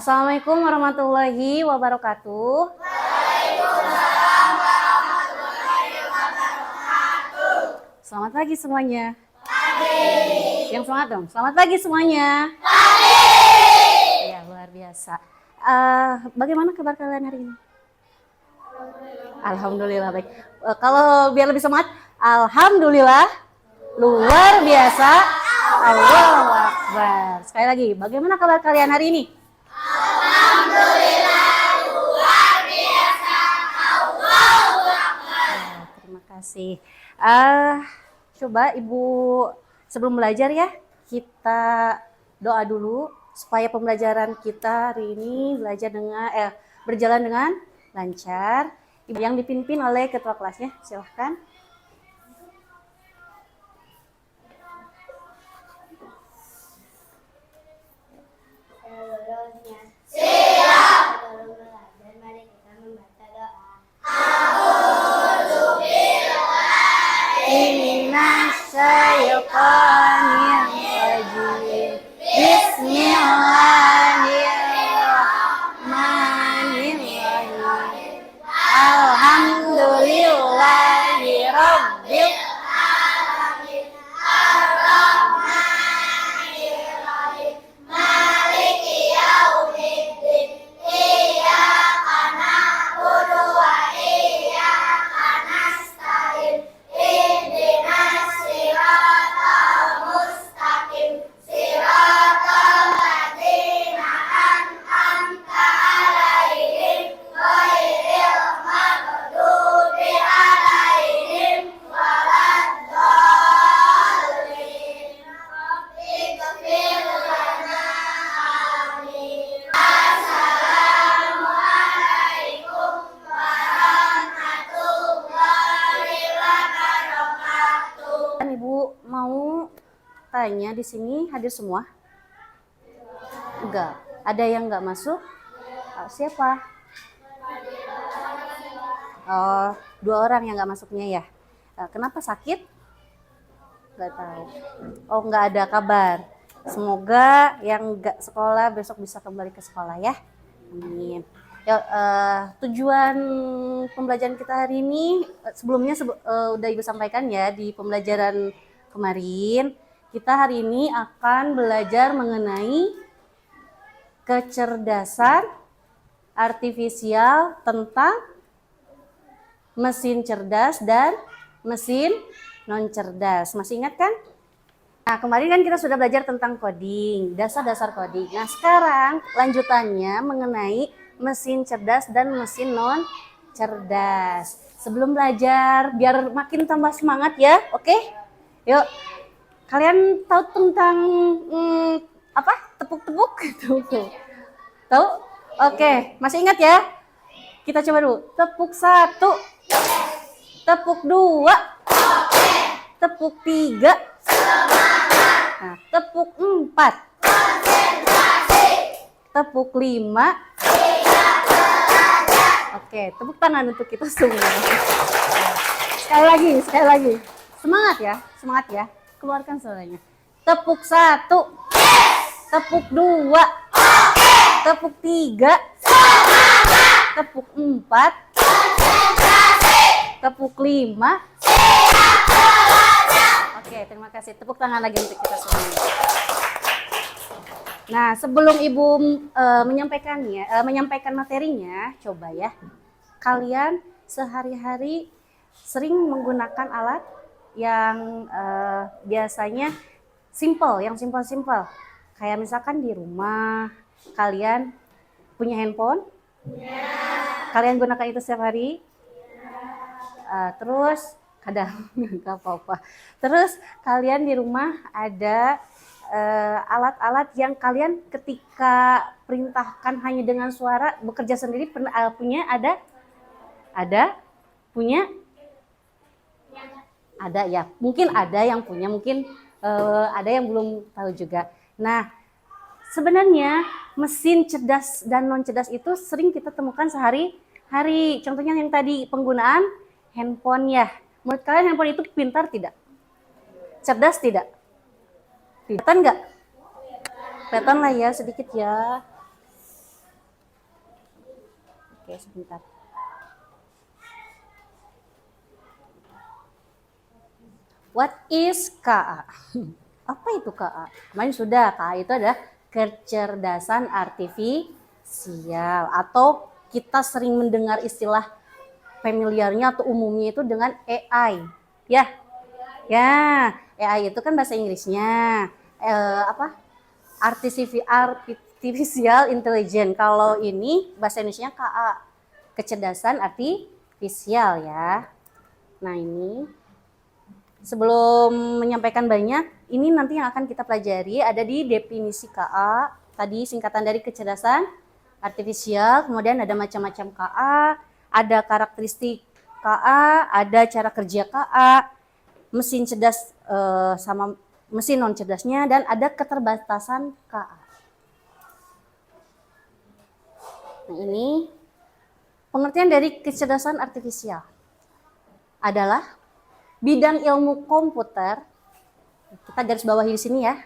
Assalamualaikum warahmatullahi wabarakatuh. Selamat pagi semuanya. Yang semangat dong. Selamat pagi semuanya. Ya, luar biasa. Bagaimana kabar kalian hari ini? Alhamdulillah baik. Kalau biar lebih semangat, alhamdulillah luar biasa. Allahu Akbar. Sekali lagi, bagaimana kabar kalian hari ini? Alhamdulillah luar biasa. Allahu Akbar. Terima kasih. Coba Ibu sebelum belajar ya, kita doa dulu supaya pembelajaran kita hari ini berjalan dengan lancar. Yang dipimpin oleh ketua kelasnya, silahkan. Siap. Sebelum belajar, mari kita membaca doa. A'udzubillahi Bismillahirrahmanirrahim. Alhamdulillahi Rabbil Alamin. Ar-Rahmanirrahim. Maliki yaumiddin. Iyyaka na'budu wa iyyaka nasta'in. Ihdinas siratal mustaqim. Siratal ladzina an'amta 'alaihim ghairil maghdubi 'alaihim waladdallin. Ighfir lana amin. Assalamualaikum warahmatullahi wabarakatuh. Ibu mau tanya di sini hadir semua? Enggak. Ada yang enggak masuk? Siapa? Oh, 2 orang yang enggak masuknya ya. Kenapa sakit? Enggak tahu. Oh, enggak ada kabar. Semoga yang enggak sekolah besok bisa kembali ke sekolah ya. Amin. Ya, tujuan pembelajaran kita hari ini sebelumnya udah Ibu sampaikan ya di pembelajaran kemarin. Kita hari ini akan belajar mengenai kecerdasan artifisial tentang mesin cerdas dan mesin non cerdas. Masih ingat kan? Nah, kemarin kan kita sudah belajar tentang coding, dasar-dasar coding. Nah, sekarang lanjutannya mengenai mesin cerdas dan mesin non cerdas. Sebelum belajar, biar makin tambah semangat ya, oke? Yuk, kalian tahu tentang apa? Tepuk-tepuk? Tahu? Oke, masih ingat ya? Kita coba dulu. Tepuk 1, tepuk 2, tepuk 3, nah, tepuk 4, tepuk 5. Oke, tepuk tangan untuk kita semua. Sekali lagi. Semangat ya, keluarkan suaranya. Tepuk 1, tepuk 2, tepuk 3, tepuk 4, tepuk 5. Oke, terima kasih. Tepuk tangan lagi untuk kita semua. Nah, sebelum Ibu menyampaikan materinya, coba ya. Kalian sehari-hari sering menggunakan alat yang biasanya yang simple. Kayak misalkan di rumah, kalian punya handphone? Kalian gunakan itu setiap hari? Terus kadang nggak apa-apa. Terus kalian di rumah ada alat-alat yang kalian ketika perintahkan hanya dengan suara bekerja sendiri punya punya ada ya, mungkin ada yang punya, mungkin ada yang belum tahu juga. Nah, sebenarnya mesin cerdas dan non cerdas itu sering kita temukan sehari-hari. Contohnya yang tadi penggunaan handphone ya. Menurut kalian handphone itu pintar tidak? Cerdas tidak? Kelihatan nggak? Kelihatan lah ya sedikit ya. Oke, sebentar. What is KA? Apa itu KA? Kemarin sudah, KA itu adalah kecerdasan artifisial, atau kita sering mendengar istilah familiarnya atau umumnya itu dengan AI. Ya, ya, AI itu kan bahasa Inggrisnya artificial intelligence. Kalau ini bahasa Indonesia KA, kecerdasan artifisial ya. Nah ini sebelum menyampaikan banyak, ini nanti yang akan kita pelajari ada di definisi KA. Tadi singkatan dari kecerdasan artifisial, kemudian ada macam-macam KA, ada karakteristik KA, ada cara kerja KA, mesin cerdas sama mesin non cerdasnya, dan ada keterbatasan KA. Nah ini pengertian dari kecerdasan artifisial adalah bidang ilmu komputer, kita garis bawahi di sini ya,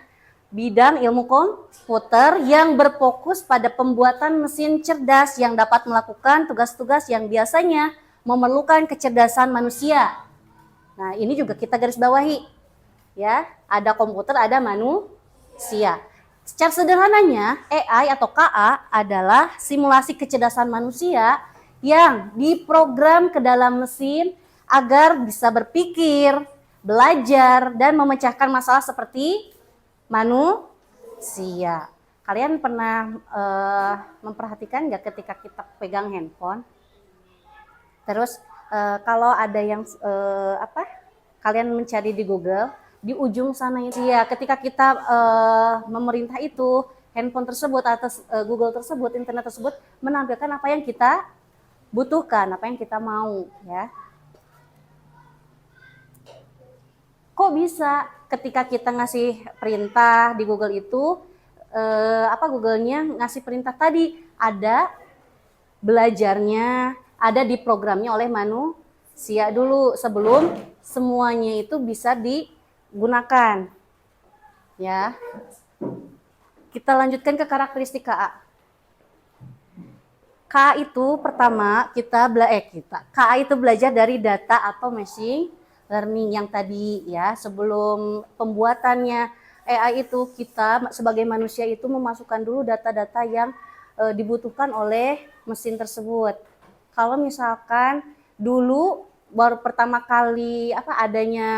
bidang ilmu komputer yang berfokus pada pembuatan mesin cerdas yang dapat melakukan tugas-tugas yang biasanya memerlukan kecerdasan manusia. Nah ini juga kita garis bawahi ya, ada komputer, ada manusia. Secara sederhananya, AI atau KA adalah simulasi kecerdasan manusia yang diprogram ke dalam mesin agar bisa berpikir, belajar, dan memecahkan masalah seperti manusia. Kalian pernah memperhatikan nggak ketika kita pegang handphone? Terus kalau ada yang kalian mencari di Google, di ujung sana itu ya, ketika kita memerintah itu, handphone tersebut atau Google tersebut, internet tersebut menampilkan apa yang kita butuhkan, apa yang kita mau ya. Kok bisa ketika kita ngasih perintah di Google itu, Google-nya ngasih perintah tadi, ada belajarnya, ada diprogramnya oleh manusia dulu sebelum semuanya itu bisa digunakan. Ya. Kita lanjutkan ke karakteristik KA. KA itu pertama KA itu belajar dari data atau machine learning yang tadi ya. Sebelum pembuatannya AI itu, kita sebagai manusia itu memasukkan dulu data-data yang dibutuhkan oleh mesin tersebut. Kalau misalkan dulu baru pertama kali adanya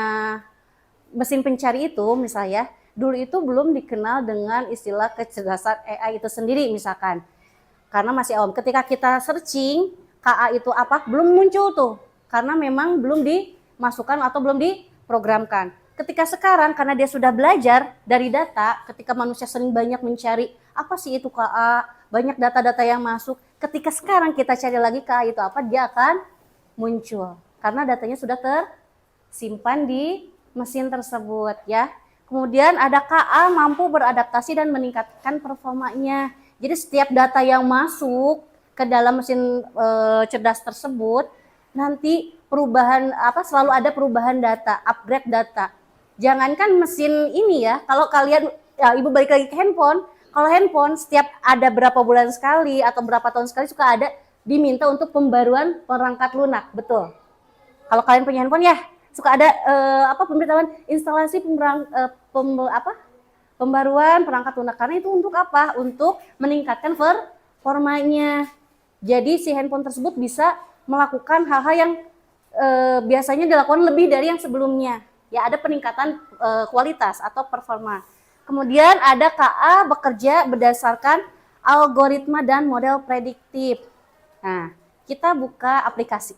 mesin pencari itu misalnya, dulu itu belum dikenal dengan istilah kecerdasan AI itu sendiri misalkan. Karena masih awam. Ketika kita searching KA itu apa, belum muncul tuh. Karena memang belum dimasukkan atau belum diprogramkan. Ketika sekarang karena dia sudah belajar dari data, ketika manusia sering banyak mencari apa sih itu KA, banyak data-data yang masuk. Ketika sekarang kita cari lagi KA itu apa, dia akan muncul. Karena datanya sudah tersimpan di mesin tersebut ya. Kemudian ada KA mampu beradaptasi dan meningkatkan performanya. Jadi setiap data yang masuk ke dalam mesin cerdas tersebut, nanti perubahan selalu ada perubahan data, upgrade data. Jangankan mesin ini ya, kalau kalian ibu balik lagi ke handphone, kalau handphone setiap ada berapa bulan sekali atau berapa tahun sekali suka ada diminta untuk pembaruan perangkat lunak, betul. Kalau kalian punya handphone ya, suka ada pemberitahuan instalasi pembaruan perangkat lunak. Karena itu untuk apa? Untuk meningkatkan performanya. Jadi si handphone tersebut bisa melakukan hal-hal yang biasanya dilakukan lebih dari yang sebelumnya. Ya, ada peningkatan kualitas atau performa. Kemudian ada KA bekerja berdasarkan algoritma dan model prediktif. Nah, kita buka aplikasi.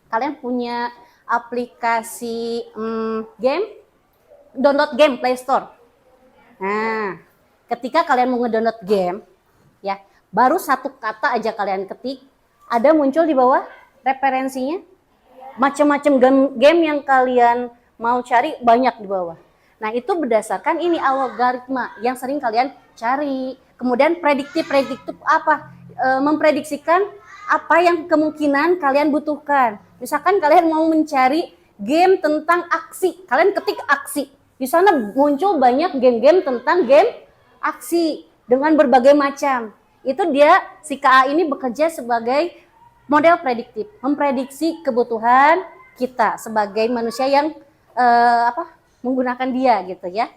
Kalian punya aplikasi game? Download game Play Store. Nah, ketika kalian mau ngedownload game, ya, baru satu kata aja kalian ketik, ada muncul di bawah referensinya. Macam-macam game yang kalian mau cari banyak di bawah. Nah, itu berdasarkan ini algoritma yang sering kalian cari. Kemudian prediktif apa? Memprediksikan apa yang kemungkinan kalian butuhkan. Misalkan kalian mau mencari game tentang aksi, kalian ketik aksi. Di sana muncul banyak game-game tentang game aksi dengan berbagai macam. Itu dia si KA ini bekerja sebagai model prediktif, memprediksi kebutuhan kita sebagai manusia yang menggunakan dia gitu ya.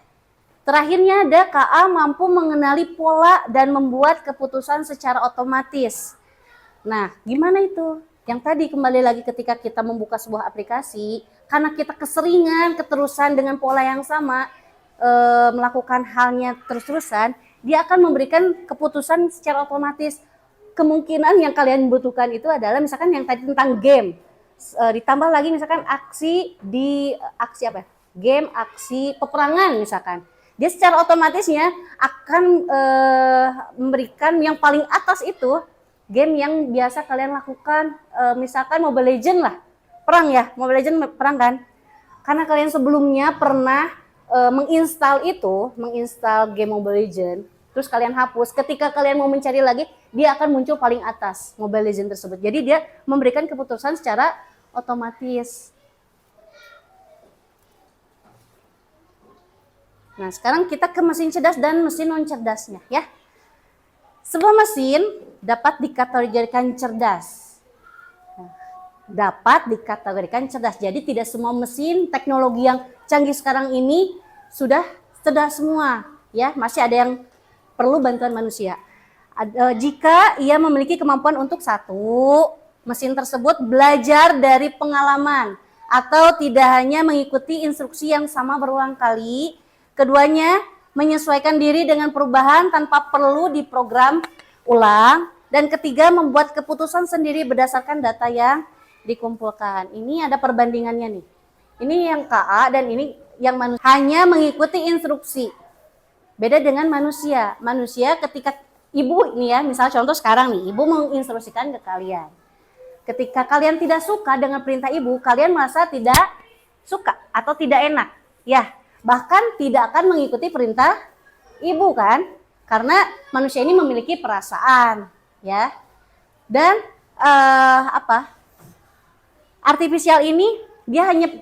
Terakhirnya ada KA mampu mengenali pola dan membuat keputusan secara otomatis. Nah, gimana itu? Yang tadi kembali lagi ketika kita membuka sebuah aplikasi, karena kita keseringan, keterusan dengan pola yang sama, melakukan halnya terus-terusan, dia akan memberikan keputusan secara otomatis. Kemungkinan yang kalian butuhkan itu adalah misalkan yang tadi tentang game, ditambah lagi misalkan aksi game, aksi peperangan misalkan. Dia secara otomatisnya akan memberikan yang paling atas itu game yang biasa kalian lakukan, misalkan Mobile Legends lah, perang ya, Mobile Legends perang kan. Karena kalian sebelumnya pernah menginstal game Mobile Legends, terus kalian hapus, ketika kalian mau mencari lagi, dia akan muncul paling atas Mobile Legends tersebut. Jadi dia memberikan keputusan secara otomatis. Nah, sekarang kita ke mesin cerdas dan mesin non cerdasnya ya. Sebuah mesin dapat dikategorikan cerdas. Dapat dikategorikan cerdas. Jadi tidak semua mesin teknologi yang canggih sekarang ini sudah cerdas semua, ya. Masih ada yang perlu bantuan manusia. Jika ia memiliki kemampuan untuk satu, mesin tersebut belajar dari pengalaman atau tidak hanya mengikuti instruksi yang sama berulang kali. Keduanya menyesuaikan diri dengan perubahan tanpa perlu diprogram ulang. Dan ketiga, membuat keputusan sendiri berdasarkan data yang dikumpulkan. Ini ada perbandingannya nih. Ini yang KA dan ini yang manusia. Hanya mengikuti instruksi. Beda dengan manusia. Manusia ketika ibu ini ya, misal contoh sekarang nih, ibu menginstruksikan ke kalian. Ketika kalian tidak suka dengan perintah ibu, kalian merasa tidak suka atau tidak enak. Ya, bahkan tidak akan mengikuti perintah ibu kan, karena manusia ini memiliki perasaan, ya. Dan artifisial ini dia hanya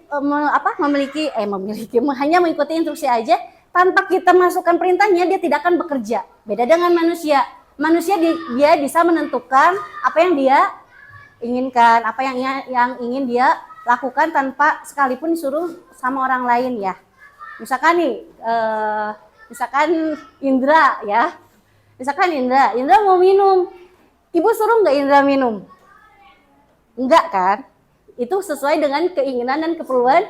hanya mengikuti instruksi aja, tanpa kita masukkan perintahnya dia tidak akan bekerja. Beda dengan manusia. Manusia dia bisa menentukan apa yang dia inginkan, apa yang ingin dia lakukan tanpa sekalipun disuruh sama orang lain ya. Misalkan nih, misalkan Indra ya, misalkan Indra mau minum, ibu suruh nggak Indra minum? Enggak kan? Itu sesuai dengan keinginan dan keperluan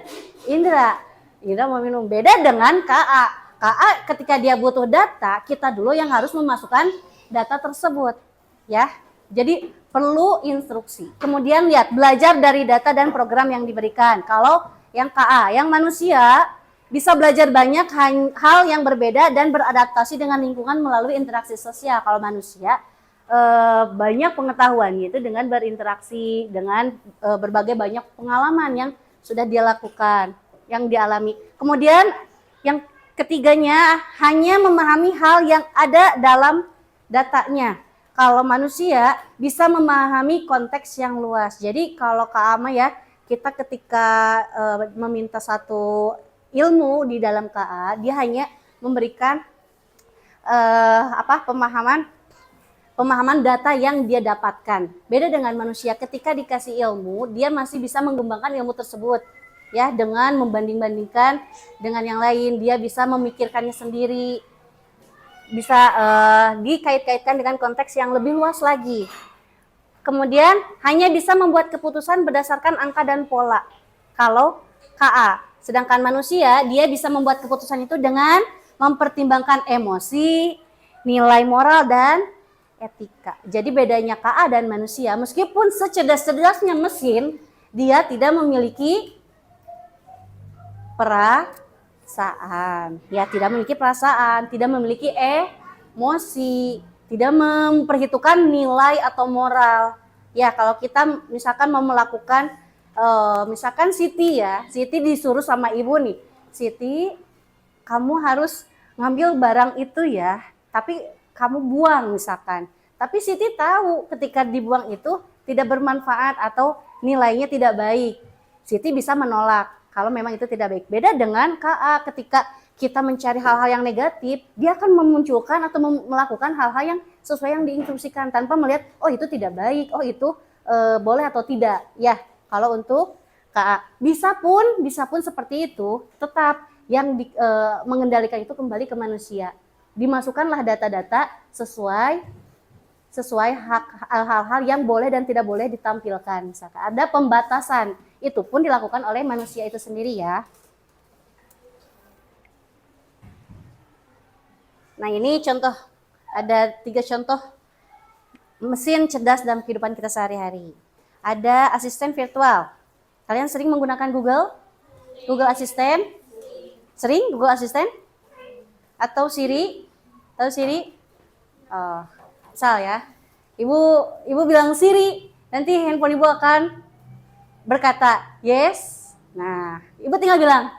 Indra. Indra mau minum. Beda dengan KA. KA ketika dia butuh data, kita dulu yang harus memasukkan data tersebut, ya. Jadi perlu instruksi. Kemudian lihat, belajar dari data dan program yang diberikan. Kalau yang KA, yang manusia bisa belajar banyak hal yang berbeda dan beradaptasi dengan lingkungan melalui interaksi sosial. Kalau manusia banyak pengetahuan yaitu dengan berinteraksi dengan berbagai banyak pengalaman yang sudah dia lakukan, yang dialami. Kemudian yang ketiganya hanya memahami hal yang ada dalam datanya. Kalau manusia bisa memahami konteks yang luas. Jadi kalau KA ya, kita ketika meminta satu ilmu di dalam KA, dia hanya memberikan pemahaman data yang dia dapatkan. Beda dengan manusia, ketika dikasih ilmu, dia masih bisa mengembangkan ilmu tersebut, ya, dengan membanding-bandingkan dengan yang lain. Dia bisa memikirkannya sendiri, bisa dikait-kaitkan dengan konteks yang lebih luas lagi. Kemudian hanya bisa membuat keputusan berdasarkan angka dan pola. Kalau KA. Sedangkan manusia, dia bisa membuat keputusan itu dengan mempertimbangkan emosi, nilai moral, dan etika. Jadi bedanya KA dan manusia, meskipun secerdas-cerdasnya mesin, dia tidak memiliki perasaan. Ya, tidak memiliki perasaan, tidak memiliki emosi, tidak memperhitungkan nilai atau moral. Ya, kalau kita misalkan mau melakukan misalkan Siti ya, Siti disuruh sama ibu nih, Siti kamu harus ngambil barang itu ya, tapi kamu buang misalkan. Tapi Siti tahu ketika dibuang itu tidak bermanfaat atau nilainya tidak baik. Siti bisa menolak kalau memang itu tidak baik. Beda dengan KA, ketika kita mencari hal-hal yang negatif, dia akan memunculkan atau melakukan hal-hal yang sesuai yang diinstruksikan tanpa melihat, oh itu tidak baik, oh itu boleh atau tidak. Ya, kalau untuk KA. Bisa pun seperti itu, tetap yang mengendalikan itu kembali ke manusia. Dimasukkanlah data-data sesuai hal-hal yang boleh dan tidak boleh ditampilkan. Misalkan ada pembatasan, itu pun dilakukan oleh manusia itu sendiri ya. Nah ini contoh, ada 3 contoh mesin cerdas dalam kehidupan kita sehari-hari. Ada asisten virtual. Kalian sering menggunakan Google? Google Assistant? Sering Google Assistant? Atau Siri? Tahu Siri? Oh, misal ya. Ibu bilang Siri, nanti handphone ibu akan berkata yes. Nah, ibu tinggal bilang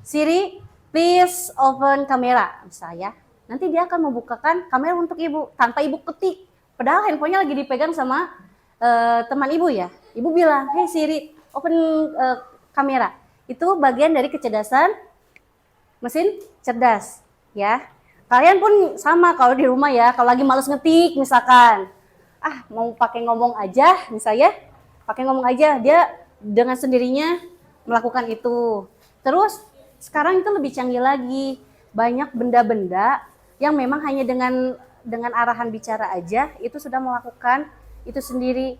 Siri, please open kamera, misalnya. Nanti dia akan membukakan kamera untuk ibu tanpa ibu ketik. Padahal handphonenya lagi dipegang sama teman ibu ya. Ibu bilang, hey Siri, open kamera. Itu bagian dari kecerdasan mesin cerdas, ya. Kalian pun sama kalau di rumah ya, kalau lagi males ngetik misalkan, mau pakai ngomong aja, misalnya, pakai ngomong aja, dia dengan sendirinya melakukan itu. Terus sekarang itu lebih canggih lagi, banyak benda-benda yang memang hanya dengan arahan bicara aja itu sudah melakukan itu sendiri.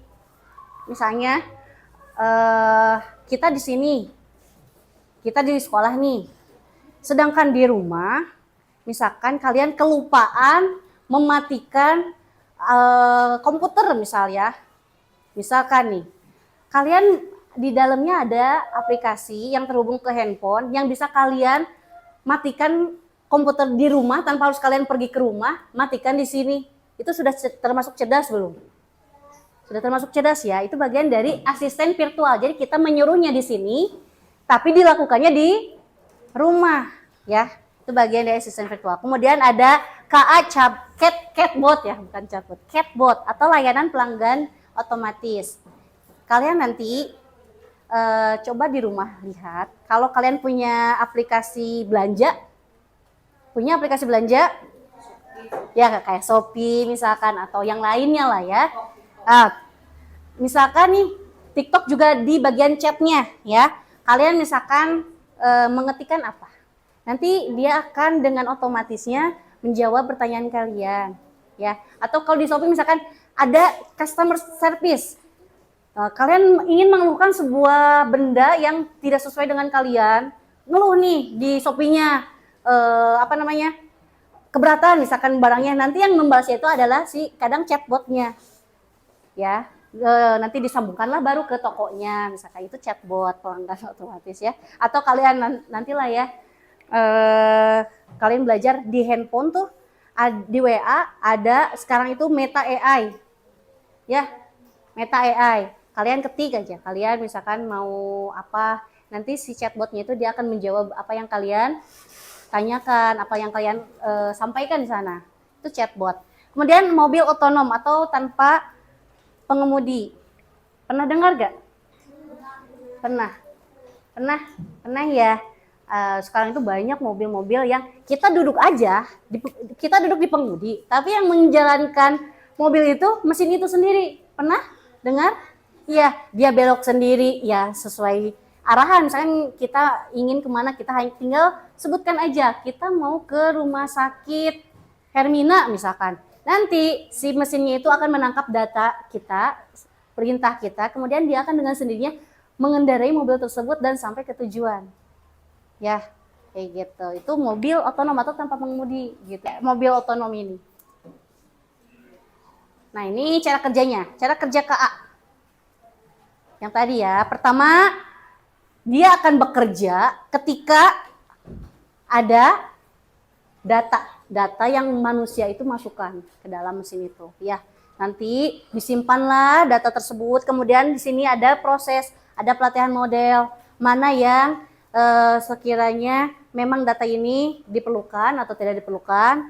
Misalnya kita di sini, kita di sekolah nih, sedangkan di rumah, misalkan kalian kelupaan mematikan komputer misalnya, misalkan nih, kalian di dalamnya ada aplikasi yang terhubung ke handphone yang bisa kalian matikan komputer di rumah tanpa harus kalian pergi ke rumah, matikan di sini. Itu sudah termasuk cerdas belum? Sudah termasuk cerdas ya, itu bagian dari asisten virtual. Jadi kita menyuruhnya di sini, tapi dilakukannya di rumah ya. Itu bagian dari asisten virtual. Kemudian ada KA chatbot ya, bukan chatbot, chatbot atau layanan pelanggan otomatis. Kalian nanti coba di rumah lihat, kalau kalian punya aplikasi belanja, ya kayak Shopee misalkan atau yang lainnya lah ya. Misalkan nih TikTok juga di bagian chatnya ya. Kalian misalkan mengetikkan apa, nanti dia akan dengan otomatisnya menjawab pertanyaan kalian ya. Atau kalau di Shopee misalkan ada customer service, kalian ingin mengeluhkan sebuah benda yang tidak sesuai dengan kalian, ngeluh nih di Shopee-nya, keberatan misalkan barangnya, nanti yang membalasnya itu adalah si kadang chatbotnya ya. Nanti disambungkanlah baru ke tokonya, misalkan itu chatbot pelanggan otomatis ya. Atau kalian nantilah ya, kalian belajar di handphone tuh, di WA ada sekarang itu Meta AI ya, Meta AI. Kalian ketik aja, kalian misalkan mau apa, nanti si chatbotnya itu dia akan menjawab apa yang kalian tanyakan, apa yang kalian sampaikan di sana. Itu chatbot. Kemudian mobil otonom atau tanpa pengemudi. Pernah dengar gak? Pernah ya. Sekarang itu banyak mobil-mobil yang kita duduk aja, kita duduk di pengemudi, tapi yang menjalankan mobil itu mesin itu sendiri. Pernah dengar? Iya, dia belok sendiri ya sesuai arahan. Misalkan kita ingin kemana, kita hanya tinggal sebutkan aja, kita mau ke rumah sakit Hermina misalkan. Nanti si mesinnya itu akan menangkap data kita, perintah kita, kemudian dia akan dengan sendirinya mengendarai mobil tersebut dan sampai ke tujuan. Ya, kayak gitu. Itu mobil otonom atau tanpa pengemudi gitu. Mobil otonom ini. Nah, ini cara kerjanya, cara kerja KA. Yang tadi ya, pertama dia akan bekerja ketika ada data yang manusia itu masukkan ke dalam mesin itu ya. Nanti disimpanlah data tersebut, kemudian di sini ada proses, ada pelatihan model, mana yang sekiranya memang data ini diperlukan atau tidak diperlukan.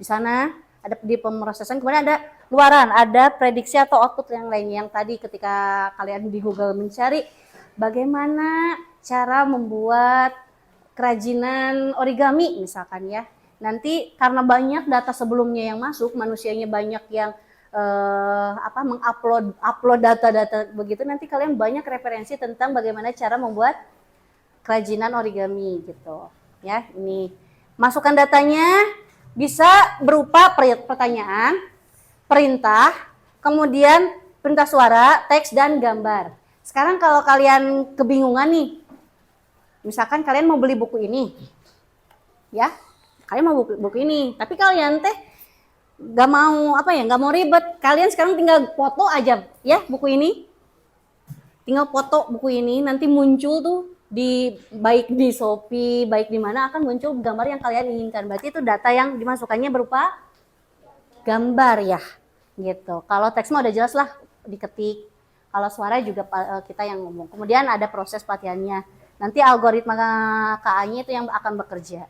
Di sana ada di pemrosesan, kemudian ada luaran, ada prediksi atau output yang lainnya. Yang tadi ketika kalian di Google mencari bagaimana cara membuat kerajinan origami misalkan ya. Nanti karena banyak data sebelumnya yang masuk, manusianya banyak yang mengupload data-data begitu, nanti kalian banyak referensi tentang bagaimana cara membuat kerajinan origami gitu. Ya, ini masukkan datanya bisa berupa pertanyaan, perintah, kemudian perintah suara, teks dan gambar. Sekarang kalau kalian kebingungan nih, misalkan kalian mau beli buku ini, ya, kalian mau buku ini, tapi kalian nggak mau ribet, kalian sekarang tinggal foto aja ya buku ini, tinggal foto buku ini, nanti muncul tuh baik di Shopee, baik di mana akan muncul gambar yang kalian inginkan. Berarti itu data yang dimasukkannya berupa gambar ya, gitu. Kalau teks mah udah jelas lah, diketik. Kalau suara juga kita yang ngomong. Kemudian ada proses pelatihannya. Nanti algoritma KA-nya itu yang akan bekerja.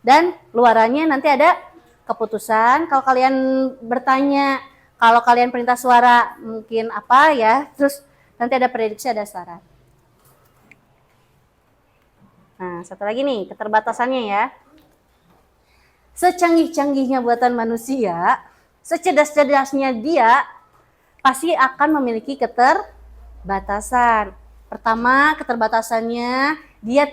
Dan luarannya nanti ada keputusan. Kalau kalian bertanya, kalau kalian perintah suara mungkin apa ya, terus nanti ada prediksi, ada syarat. Nah, satu lagi nih, keterbatasannya ya. Secanggih-canggihnya buatan manusia, secerdas-cerdasnya dia, pasti akan memiliki keterbatasan. Pertama, keterbatasannya dia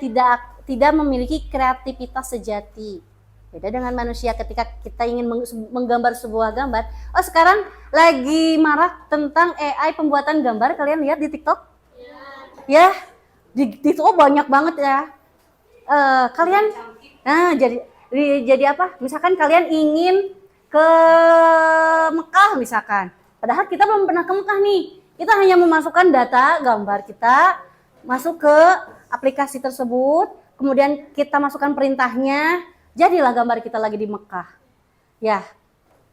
tidak memiliki kreativitas sejati. Beda dengan manusia ketika kita ingin menggambar sebuah gambar. Oh, sekarang lagi marak tentang AI pembuatan gambar. Kalian lihat di TikTok? Ya, di TikTok banyak banget ya. Kalian, jadi apa? Misalkan kalian ingin ke Mekah misalkan. Padahal kita belum pernah ke Mekah nih. Kita hanya memasukkan data gambar kita masuk ke aplikasi tersebut, kemudian kita masukkan perintahnya, jadilah gambar kita lagi di Mekah. Ya,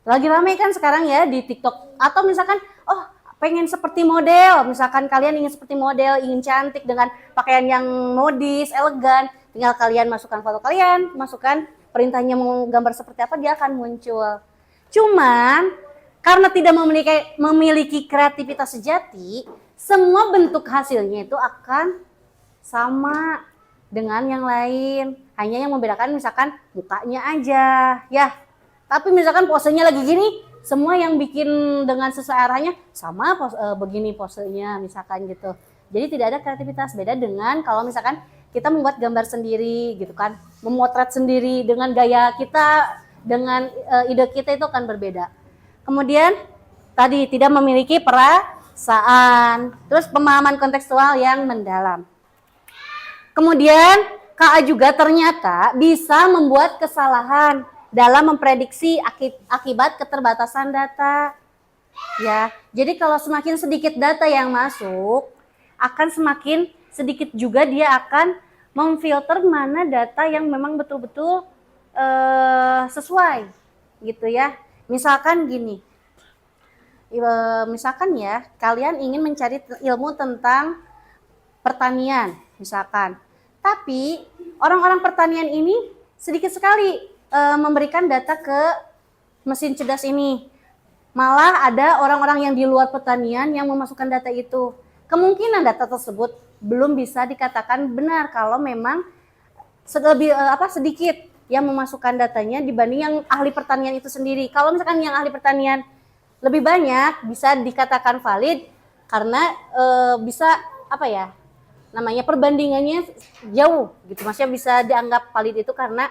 lagi ramai kan sekarang ya di TikTok. Atau misalkan, oh pengen seperti model, misalkan kalian ingin seperti model, ingin cantik dengan pakaian yang modis, elegan, tinggal kalian masukkan foto kalian, masukkan perintahnya mau gambar seperti apa, dia akan muncul. Cuman karena tidak memiliki kreativitas sejati, semua bentuk hasilnya itu akan sama dengan yang lain. Hanya yang membedakan misalkan mukanya aja, ya. Tapi misalkan posenya lagi gini, semua yang bikin dengan sesuai arahnya sama begini posenya misalkan gitu. Jadi tidak ada kreativitas. Beda dengan kalau misalkan kita membuat gambar sendiri gitu kan, memotret sendiri dengan gaya kita, dengan ide kita, itu akan berbeda. Kemudian tadi tidak memiliki perasaan, terus pemahaman kontekstual yang mendalam. Kemudian KA juga ternyata bisa membuat kesalahan dalam memprediksi akibat keterbatasan data. Ya, jadi kalau semakin sedikit data yang masuk, akan semakin sedikit juga dia akan memfilter mana data yang memang betul-betul sesuai, gitu ya. Misalkan gini, misalkan ya, kalian ingin mencari ilmu tentang pertanian, misalkan. Tapi orang-orang pertanian ini sedikit sekali memberikan data ke mesin cerdas ini. Malah ada orang-orang yang di luar pertanian yang memasukkan data itu. Kemungkinan data tersebut belum bisa dikatakan benar kalau memang sedikit yang memasukkan datanya dibanding yang ahli pertanian itu sendiri. Kalau misalkan yang ahli pertanian lebih banyak, bisa dikatakan valid karena bisa namanya perbandingannya jauh gitu. Maksudnya bisa dianggap valid itu karena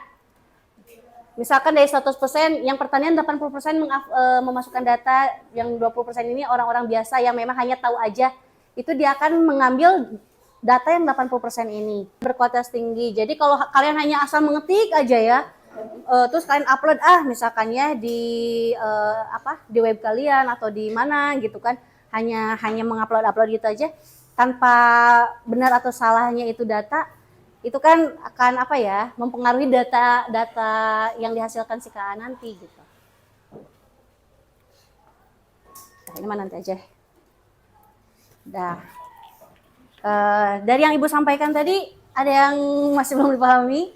misalkan dari 100% yang pertanian 80% memasukkan data, yang 20% ini orang-orang biasa yang memang hanya tahu aja, itu dia akan mengambil data yang 80% ini berkualitas tinggi. Jadi kalau kalian hanya asal mengetik aja ya, terus kalian upload misalkan ya di web kalian atau di mana gitu kan, hanya mengupload gitu aja tanpa benar atau salahnya itu data, itu kan akan mempengaruhi data yang dihasilkan si KA nanti gitu. Nah, ini mah nanti aja. Dah. Dari yang Ibu sampaikan tadi, ada yang masih belum dipahami?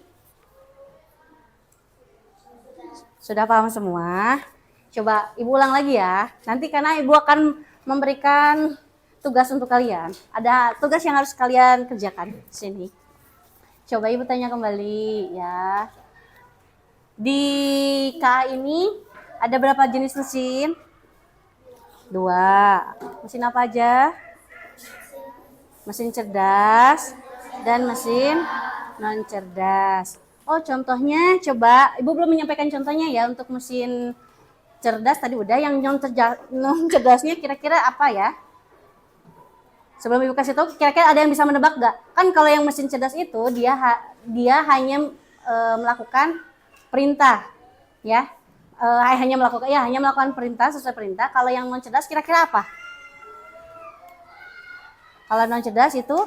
Sudah paham semua? Coba Ibu ulang lagi ya. Nanti karena Ibu akan memberikan tugas untuk kalian. Ada tugas yang harus kalian kerjakan di sini. Coba Ibu tanya kembali ya. Di KA ini ada berapa jenis mesin? 2. Mesin apa aja? Mesin cerdas dan mesin non cerdas. Oh, contohnya coba, Ibu belum menyampaikan contohnya ya untuk mesin cerdas tadi udah, yang non cerdasnya kira-kira apa ya? Sebelum Ibu kasih tahu, kira-kira ada yang bisa menebak nggak? Kan kalau yang mesin cerdas itu dia hanya melakukan perintah, ya. Hanya melakukan perintah sesuai perintah. Kalau yang non cerdas kira-kira apa? Kalau non cerdas itu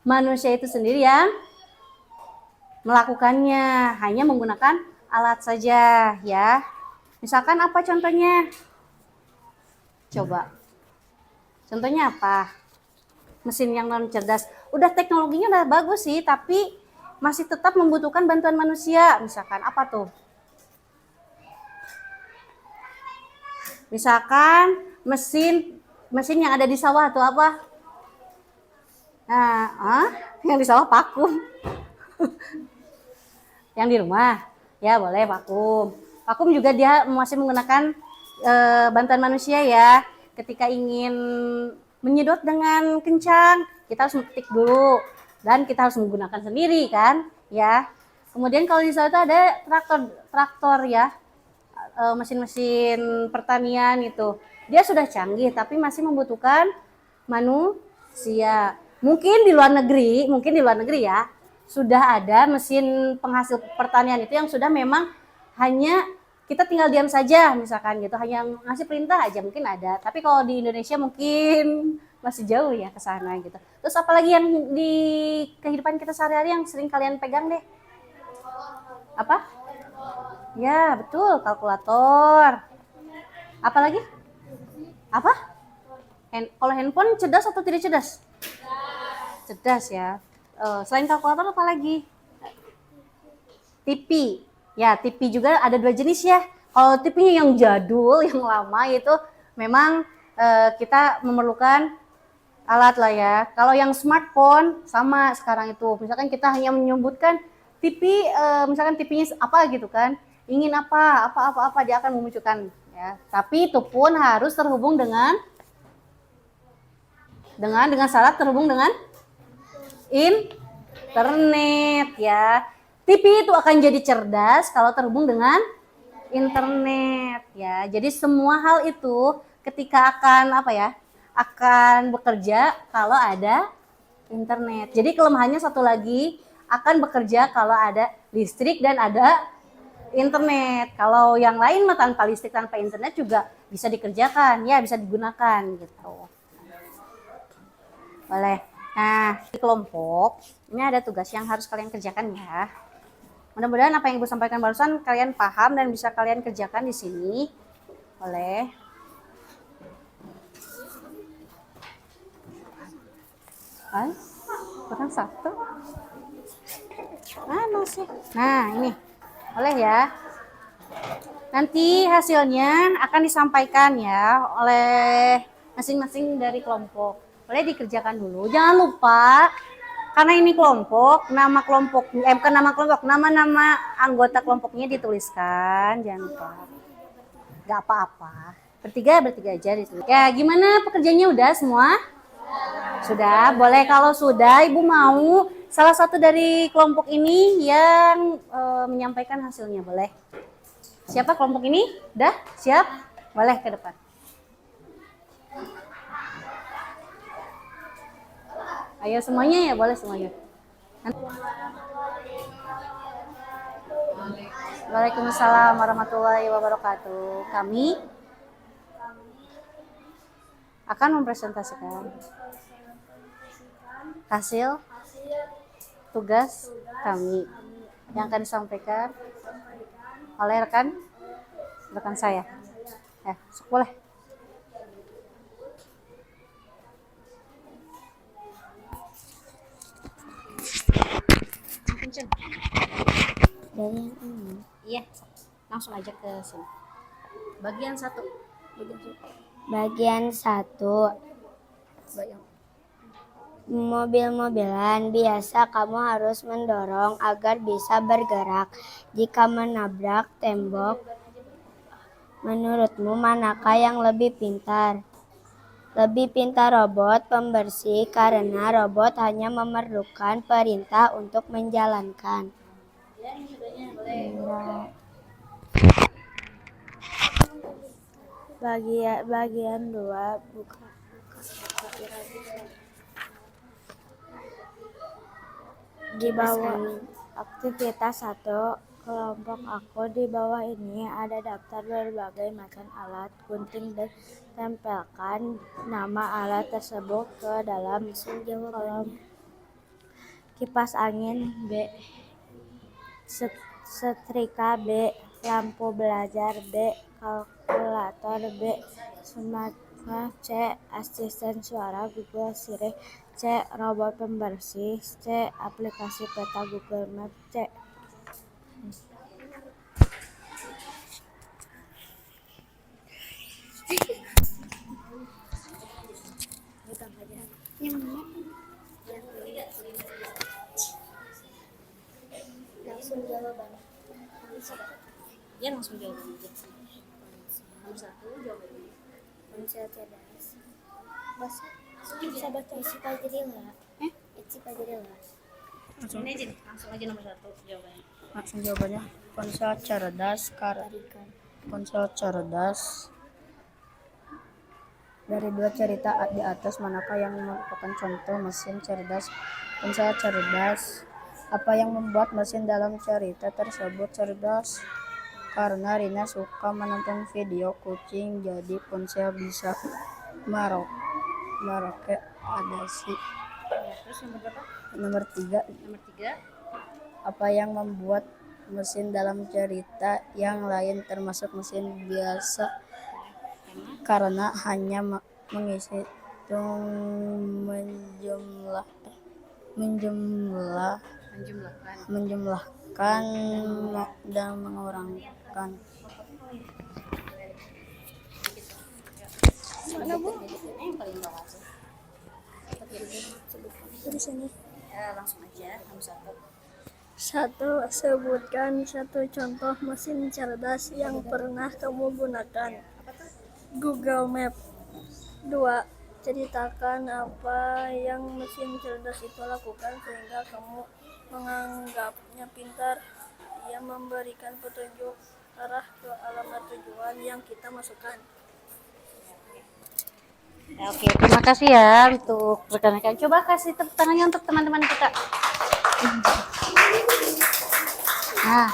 manusia itu sendiri yang melakukannya, hanya menggunakan alat saja, ya. Misalkan apa contohnya? Coba. Contohnya apa? Mesin yang non cerdas. Udah teknologinya udah bagus sih, tapi masih tetap membutuhkan bantuan manusia. Misalkan apa tuh? Misalkan mesin yang ada di sawah tuh apa? Nah, yang di sawah vakum. Yang di rumah, ya boleh vakum. Vakum juga dia masih menggunakan bantuan manusia ya. Ketika ingin menyedot dengan kencang, kita harus mengetik dulu dan kita harus menggunakan sendiri kan, ya. Kemudian kalau di sawah itu ada traktor ya, mesin-mesin pertanian itu. Dia sudah canggih tapi masih membutuhkan manusia. Mungkin di luar negeri ya, sudah ada mesin penghasil pertanian itu yang sudah memang hanya kita tinggal diam saja misalkan gitu, hanya ngasih perintah aja mungkin ada. Tapi kalau di Indonesia mungkin masih jauh ya ke sana gitu. Terus apalagi yang di kehidupan kita sehari-hari yang sering kalian pegang deh? Apa? Ya, betul, kalkulator. Apalagi? Apa? Kalau handphone cerdas atau tidak cerdas? Cerdas ya. Selain kalkulator apa lagi? TV. Ya, TV juga ada 2 jenis ya. Kalau TV-nya yang jadul, yang lama itu memang kita memerlukan alat lah ya. Kalau yang smartphone sama sekarang itu. Misalkan kita hanya menyebutkan TV, misalkan TV-nya apa gitu kan. Ingin apa dia akan memunculkan ya. Tapi itu pun harus terhubung dengan syarat terhubung dengan internet ya. TV itu akan jadi cerdas kalau terhubung dengan internet ya. Jadi semua hal itu ketika akan bekerja kalau ada internet. Jadi kelemahannya satu lagi, akan bekerja kalau ada listrik dan ada internet. Kalau yang lain mah tanpa listrik, tanpa internet juga bisa dikerjakan ya, bisa digunakan gitu. Boleh. Nah, di kelompok ini ada tugas yang harus kalian kerjakan ya. Mudah-mudahan apa yang Ibu sampaikan barusan kalian paham dan bisa kalian kerjakan di sini. Boleh. Kurang 1. Mana sih? Nah, ini. Boleh ya. Nanti hasilnya akan disampaikan ya oleh masing-masing dari kelompok. Boleh dikerjakan dulu. Jangan lupa, karena ini kelompok, nama anggota kelompoknya dituliskan. Jangan lupa. Gak apa-apa. Bertiga aja ditulis. Ya, gimana pekerjaannya udah semua? Sudah. Boleh kalau sudah, Ibu mau salah satu dari kelompok ini yang menyampaikan hasilnya. Boleh? Siapa kelompok ini? Udah? Siap? Boleh ke depan. Ayo semuanya ya, boleh semuanya. Waalaikumsalam warahmatullahi wabarakatuh. Kami akan mempresentasikan hasil tugas kami yang akan disampaikan oleh rekan saya. Ya, boleh. Dari yang ini. Iya, langsung aja ke sini. Bagian 1. Bagian 1. Mobil-mobilan biasa kamu harus mendorong agar bisa bergerak. Jika menabrak tembok, Menurutmu manakah yang lebih pintar? Lebih pintar robot pembersih karena robot hanya memerlukan perintah untuk menjalankan. Bagian 2 buka. Di bawah aktivitas 1 kelompok aku, di bawah ini ada daftar berbagai macam alat. Gunting dan tempelkan nama alat tersebut ke dalam kolom. Kipas angin B, setrika B, lampu belajar B, kalkulator B, smartphone C, asisten suara Google Siri C, robot pembersih C, aplikasi peta Google Maps C. Langsung jawaban. Ya langsung jawab aja. Nomor 1 jawabannya. Ponsel cerdas. Bisa baca isi Fajrila. Isi Fajrila. Langsung aja nih, langsung aja nomor 1 jawabannya. Langsung jawabannya ponsel cerdas ponsel cerdas. Dari 2 cerita di atas, manakah yang merupakan contoh mesin cerdas? Ponsel cerdas. Apa yang membuat mesin dalam cerita tersebut cerdas? Karena Rina suka menonton video kucing, jadi ponsel bisa merake adasi. Ya, terus nomor berapa? Nomor 3. Nomor 3. Apa yang membuat mesin dalam cerita yang lain termasuk mesin biasa? Karena hanya mengisi menjumlahkan dan mengurangkan. Mana Bu? Yang paling bawah sih. Di sini. Langsung aja nomor 1. 1. Sebutkan 1 contoh mesin cerdas yang pernah kamu gunakan. Google Map. 2. Ceritakan apa yang mesin cerdas itu lakukan sehingga kamu menganggapnya pintar. Ia memberikan petunjuk arah ke alamat tujuan yang kita masukkan. Ya, oke, terima kasih ya untuk rekan-rekan. Coba kasih tepuk tangannya untuk teman-teman kita. Nah,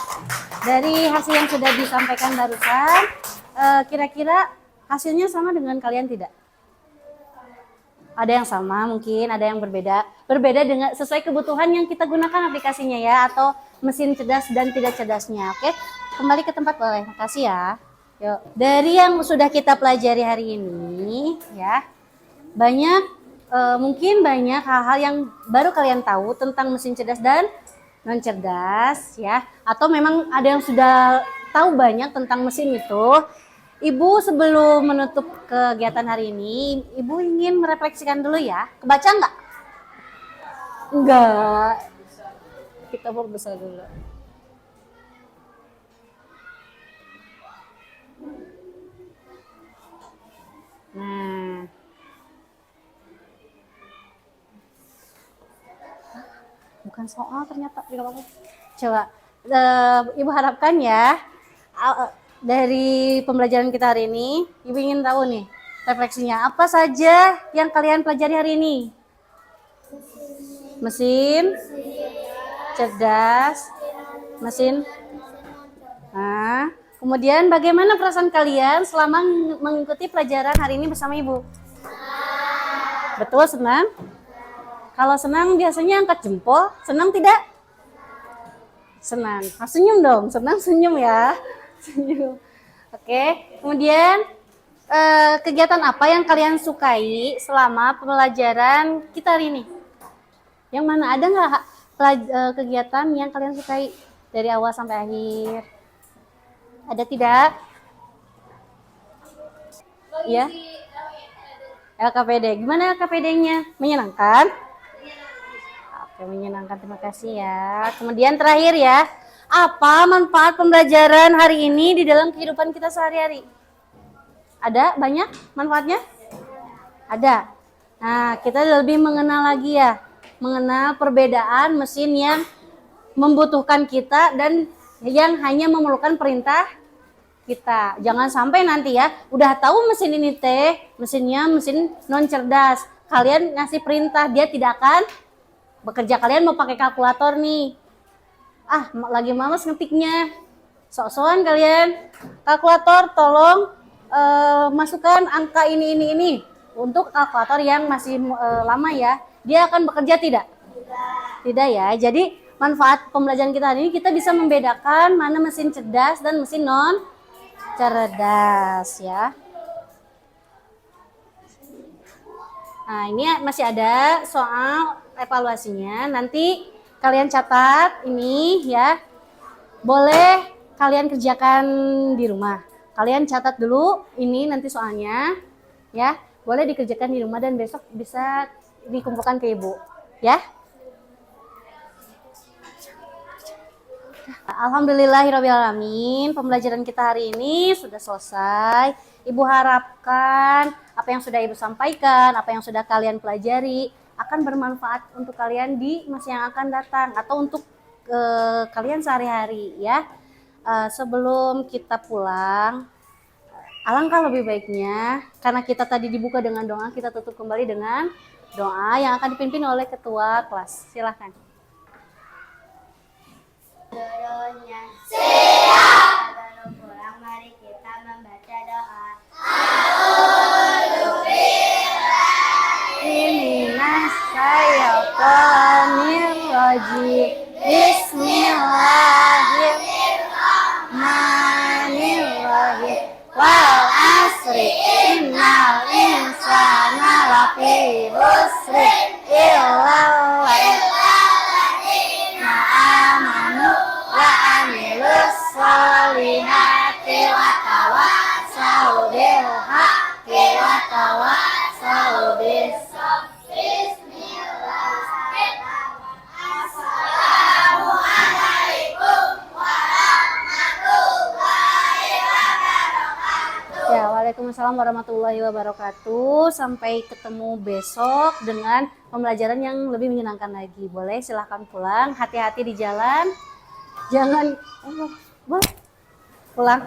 dari hasil yang sudah disampaikan barusan, kira-kira hasilnya sama dengan kalian tidak? Ada yang sama mungkin, ada yang berbeda. Berbeda dengan sesuai kebutuhan yang kita gunakan aplikasinya ya, atau mesin cerdas dan tidak cerdasnya. Oke, kembali ke tempat boleh. Makasih ya. Yuk, dari yang sudah kita pelajari hari ini ya, mungkin banyak hal-hal yang baru kalian tahu tentang mesin cerdas dan non cerdas ya, atau memang ada yang sudah tahu banyak tentang mesin itu. Ibu sebelum menutup kegiatan hari ini, Ibu ingin merefleksikan dulu ya. Kebaca nggak? Enggak. Kita berbesar dulu. Nah, bukan soal ternyata. Coba, Ibu harapkan ya, dari pembelajaran kita hari ini, Ibu ingin tahu nih, refleksinya apa saja yang kalian pelajari hari ini? Mesin cerdas, mesin. Nah, kemudian bagaimana perasaan kalian selama mengikuti pelajaran hari ini bersama Ibu? Betul, senang? Kalau senang biasanya angkat jempol, senang tidak? Senang. Senyum dong, senang senyum ya. Senyum. Oke, kemudian kegiatan apa yang kalian sukai selama pelajaran kita hari ini? Yang mana, ada nggak kegiatan yang kalian sukai dari awal sampai akhir? Ada tidak? Ya. LKPD. Gimana LKPD-nya? Menyenangkan? Oke, menyenangkan. Terima kasih ya. Kemudian terakhir ya, apa manfaat pembelajaran hari ini di dalam kehidupan kita sehari-hari? Ada banyak manfaatnya? Ada. Nah, kita lebih mengenal lagi ya. Mengenal perbedaan mesin yang membutuhkan kita dan yang hanya memerlukan perintah kita. Jangan sampai nanti ya, udah tahu mesin ini teh, mesinnya mesin non cerdas. Kalian ngasih perintah, dia tidak akan bekerja. Kalian mau pakai kalkulator nih. Ah, lagi males ngetiknya. Sok-sokan kalian. Kalkulator tolong masukkan angka ini. Untuk kalkulator yang masih lama ya. Dia akan bekerja tidak? Tidak ya. Jadi manfaat pembelajaran kita hari ini, kita bisa membedakan mana mesin cerdas dan mesin non cerdas ya. Nah, ini masih ada soal evaluasinya. Nanti kalian catat ini ya. Boleh kalian kerjakan di rumah. Kalian catat dulu ini nanti soalnya ya. Boleh dikerjakan di rumah dan besok bisa dikumpulkan ke ibu ya. Alhamdulillahirrahmanirrahim. Pembelajaran kita hari ini sudah selesai. Ibu harapkan apa yang sudah ibu sampaikan, apa yang sudah kalian pelajari akan bermanfaat untuk kalian di masa yang akan datang atau untuk kalian sehari-hari ya. Sebelum kita pulang, alangkah lebih baiknya karena kita tadi dibuka dengan doa, kita tutup kembali dengan doa yang akan dipimpin oleh ketua kelas. Silahkan. Seluruhnya siap. Sebelum pulang mari kita membaca doa. A'udzubillahi Bismillahirrahmanirrahim. Wal asri innal insana lafi khusri illa alladzina amanu wa amilus solihati wa tawassaw bil haqqi wa tawassaw bis sabr. Ya, waalaikumsalam warahmatullahi wabarakatuh. Sampai ketemu besok dengan pembelajaran yang lebih menyenangkan lagi. Boleh silahkan pulang. Hati-hati di jalan. Jangan pulang.